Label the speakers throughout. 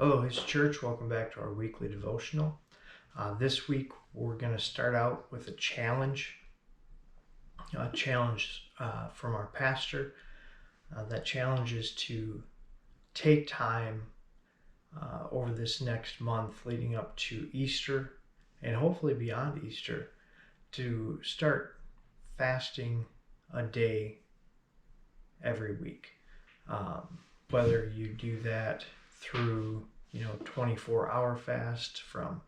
Speaker 1: Hello, His Church. Welcome back to our weekly devotional. This week we're going to start out with a challenge from our pastor. That challenge is to take time over this next month leading up to Easter and hopefully beyond Easter to start fasting a day every week. Whether you do that through 24-hour fast from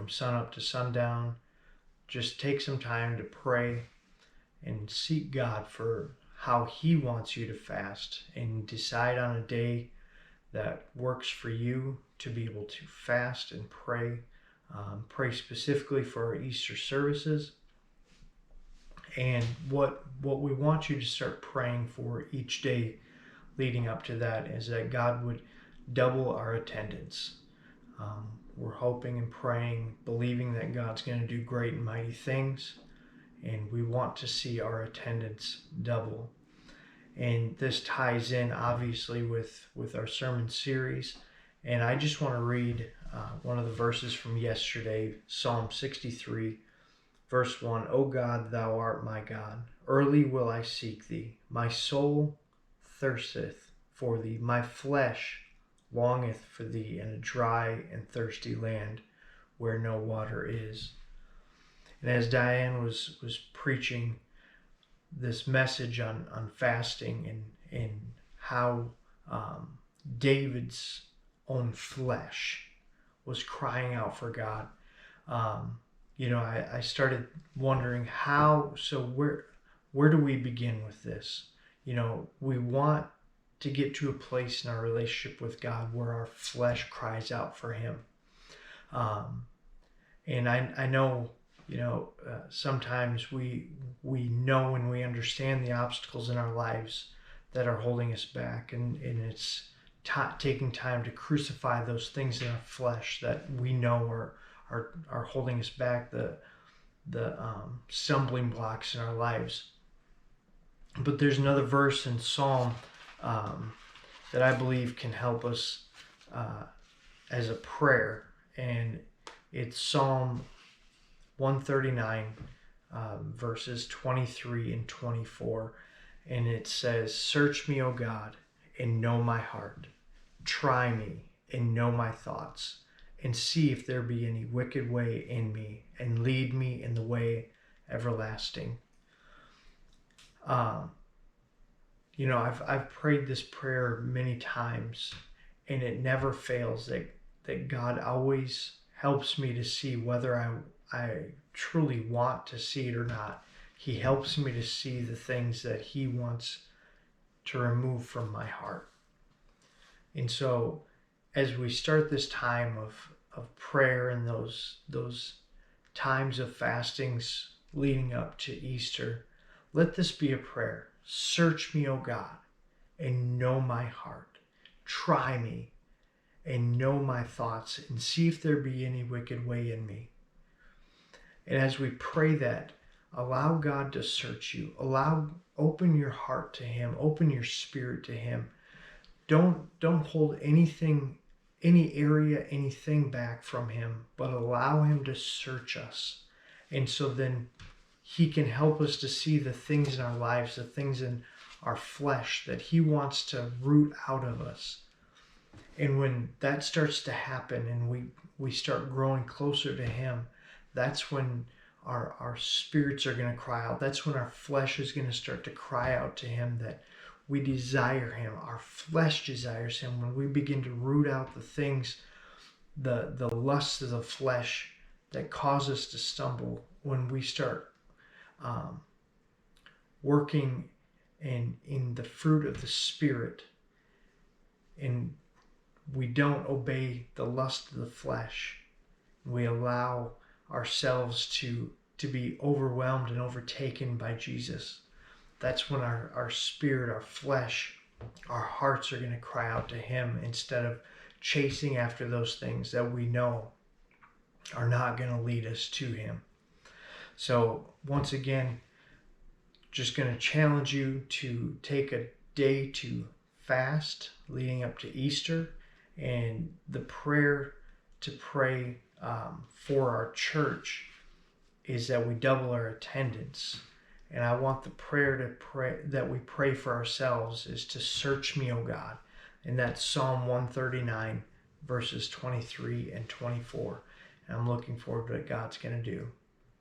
Speaker 1: sunup to sundown, just take some time to pray and seek God for how He wants you to fast, and decide on a day that works for you to be able to fast and pray. Pray specifically for our Easter services. And what we want you to start praying for each day leading up to that is that God would double our attendance. We're hoping and praying, believing that God's going to do great and mighty things, and we want to see our attendance double. And this ties in obviously with our sermon series. And I just want to read one of the verses from yesterday, Psalm 63, verse 1. O God, thou art my God, early will I seek thee. My soul thirsteth for thee, my flesh longeth for thee in a dry and thirsty land where no water is. And as Diane was preaching this message on fasting and how David's own flesh was crying out for God, I started wondering where do we begin with this? We want to get to a place in our relationship with God where our flesh cries out for Him. And I know, sometimes we know and we understand the obstacles in our lives that are holding us back. And it's taking time to crucify those things in our flesh that we know are holding us back, the stumbling blocks in our lives. But there's another verse in Psalm that I believe can help us as a prayer, and it's Psalm 139, verses 23 and 24, and it says, Search me, O God, and know my heart. Try me and know my thoughts, and see if there be any wicked way in me, and lead me in the way everlasting. I've prayed this prayer many times, and it never fails that God always helps me to see whether I truly want to see it or not. He helps me to see the things that He wants to remove from my heart. And so as we start this time of prayer and those times of fastings leading up to Easter, let this be a prayer. Search me, O God, and know my heart. Try me and know my thoughts, and see if there be any wicked way in me. And as we pray that, allow God to search you. Open your heart to Him. Open your spirit to Him. Don't hold anything back from Him, but allow Him to search us. And so then He can help us to see the things in our lives, the things in our flesh that He wants to root out of us. And when that starts to happen and we start growing closer to Him, that's when our spirits are going to cry out. That's when our flesh is going to start to cry out to Him that we desire Him. Our flesh desires Him. When we begin to root out the things, the lusts of the flesh that cause us to stumble, when we start working in the fruit of the Spirit, and we don't obey the lust of the flesh, we allow ourselves to be overwhelmed and overtaken by Jesus, that's when our spirit, our flesh, our hearts are going to cry out to Him instead of chasing after those things that we know are not going to lead us to Him. So once again, just going to challenge you to take a day to fast leading up to Easter, And the prayer to pray for our church is that we double our attendance. And I want the prayer to pray that we pray for ourselves is to search me, O God. And that's Psalm 139, verses 23 and 24. And I'm looking forward to what God's going to do.